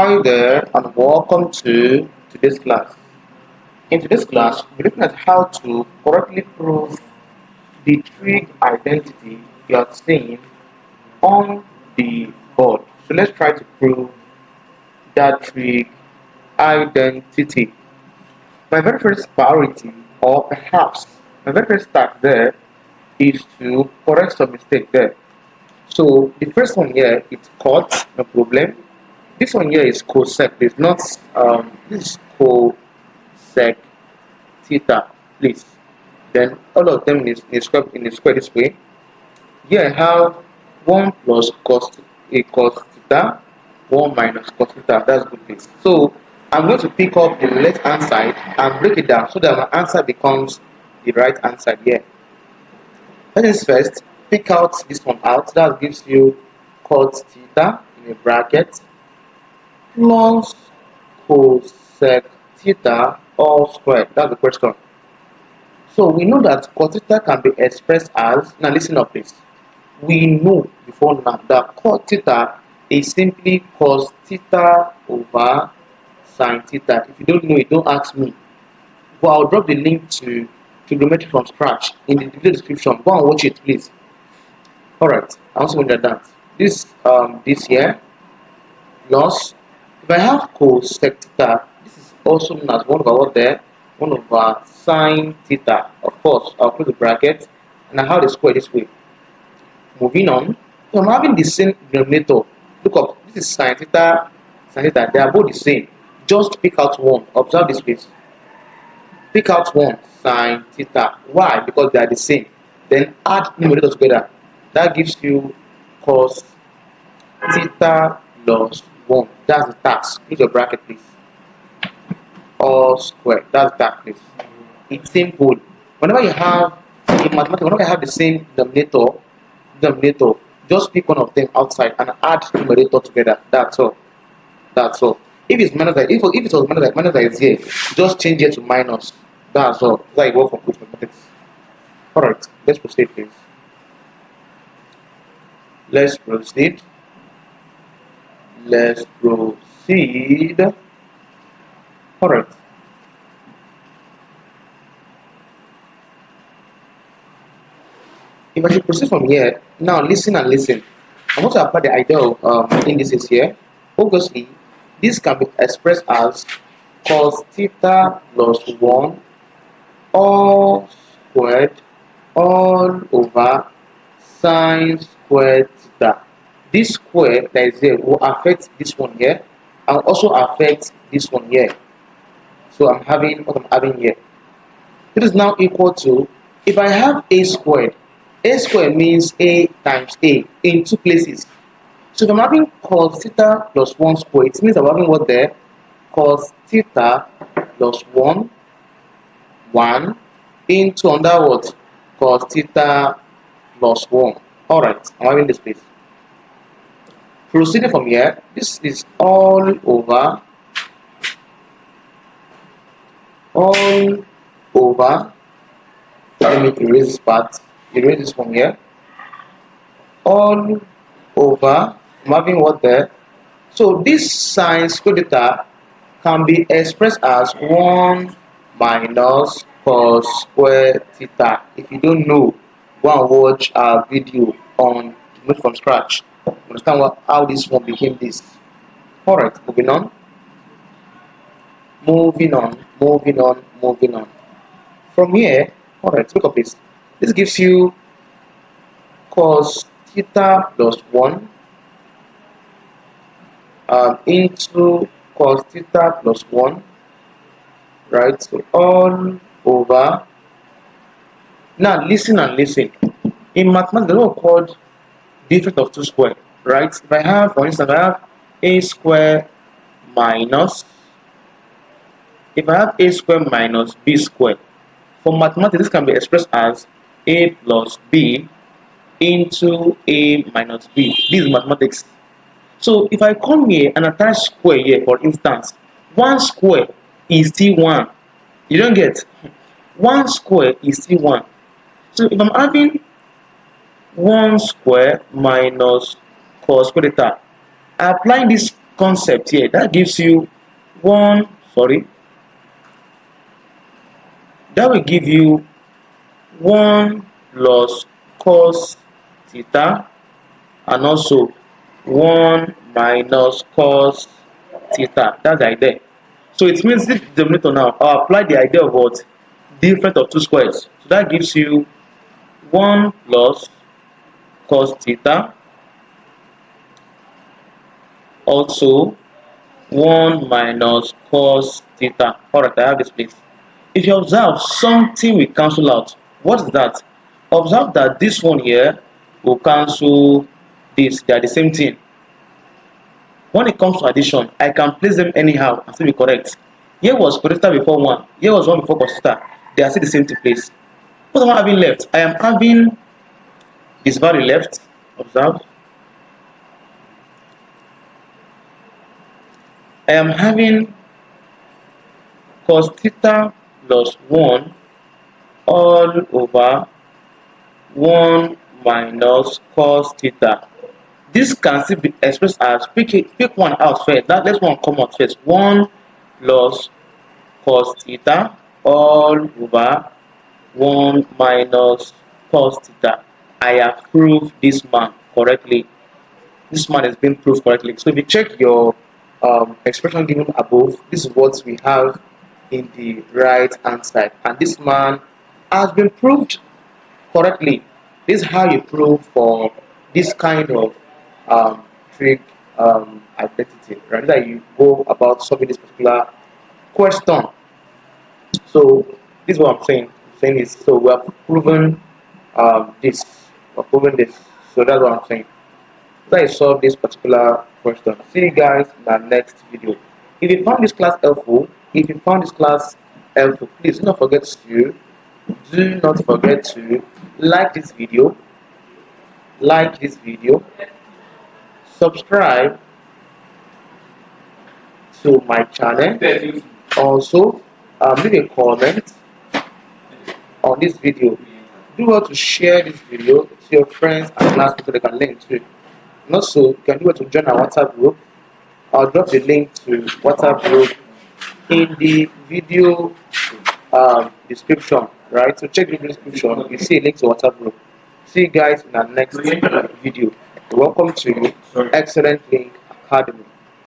Hi there and welcome to today's class. In today's class, we're looking at how to correctly prove the trig identity you are seeing on the board. So let's try to prove that trig identity. My very first priority, or perhaps my very first task there, is to correct some mistake there. So the first one here, it's caught, no problem. This one here is cosec, it's not this is cosec theta, please. Then all of them is square this way. Here I have 1 plus cos theta, 1 minus cos theta. That's good, please. So I'm going to pick up the left hand side and break it down so that my answer becomes the right hand side here. That is first, pick out this one out. That gives you cos theta in a bracket plus cosec theta all squared. That's the question. So we know that cos theta can be expressed as, now listen up please. We know before now that cos theta is simply cos theta over sin theta. If you don't know it, don't ask me. But I'll drop the link to Trigonometry from scratch in the video description. Go and watch it, please. Alright, I also want that. This here plus, if I have cosec theta, this is also known as 1 over what there? 1 over sin theta. Of course, I'll close the bracket and I have the square this way. Moving on, so I'm having the same denominator. Look up, this is sin theta, they are both the same. Just pick out one. Observe this please. Pick out one, sin theta. Why? Because they are the same. Then add numerator together. That gives you cos theta plus 1. That's the task. Use your bracket, please. All square. That's that, please. It's simple. Whenever you have in mathematics, whenever you have the same denominator, just pick one of them outside and add numerator together. That's all. That's all. If it's minus, if it was minus that is here, just change it to minus. That's all. That's how it works with mathematics. Alright, let's proceed, please. Let's proceed. Alright. If I should proceed from here, now listen and listen. I want to apply the idea of indices here. Obviously, this can be expressed as cos theta plus 1 all squared all over sin squared theta. This square that is here will affect this one here and also affect this one here. So I'm having what I'm having here. It is now equal to, if I have a squared means a times a in two places. So if I'm having cos theta plus 1 square, it means I'm having what there? Cos theta plus 1 into under what? Cos theta plus 1. Alright, I'm having this place. Proceeding from here, this is all over. Let me erase this part. Erase this from here. All over. I'm having what there? So this sin square theta can be expressed as 1 minus cos square theta. If you don't know, go and watch our video on Trigonometry from scratch. Understand how this one became this. Alright, moving on. From here, alright, look at this. This gives you cos theta plus 1 into cos theta plus 1, right? So all over. Now listen and listen. In mathematics, the law called difference of two squares, right? If I have, for instance, I have a square minus, if I have a square minus b square, for mathematics, this can be expressed as a plus b into a minus b. This is mathematics. So if I come here and attach square here, for instance, 1 square is still 1. You don't get? 1 square is still 1. So if I'm having 1 square minus cos square theta, applying this concept here. That gives you that will give you 1 plus cos theta and also 1 minus cos theta. That's the idea. So it means this denominator now, I'll apply the idea of what? Difference of two squares. So that gives you 1 plus cos theta, also 1 minus cos theta. Alright, I have this place. If you observe, something will cancel out. What is that? Observe that this one here will cancel this. They are the same thing. When it comes to addition, I can place them anyhow and still be correct. Here was cos theta before 1. Here was 1 before cos theta. They are still the same thing place. What am I having left? I am having this value left. Observe. I am having cos theta plus 1 all over 1 minus cos theta. This can still be expressed as, pick one out first. Let's one come out first. 1 plus cos theta all over 1 minus cos theta. I have proved this man correctly. This man has been proved correctly. So if you check your expression given above, this is what we have in the right hand side, and this man has been proved correctly. This is how you prove for this kind of trig identity, right? That you go about solving this particular question. So this is what I'm saying. So we have proven this. We're proving this. So that's what I'm saying. So I solve this particular question. See you guys in the next video. If you found this class helpful, please do not forget to like this video, subscribe to my channel, also leave a comment on this video. Do well to share this video to your friends and classmates so they can learn too. And also, you can do well to join our WhatsApp group. I'll drop the link to WhatsApp group in the video description, right? So check the description, you see a link to WhatsApp group. See you guys in our next video. Welcome to Excellent Link Academy.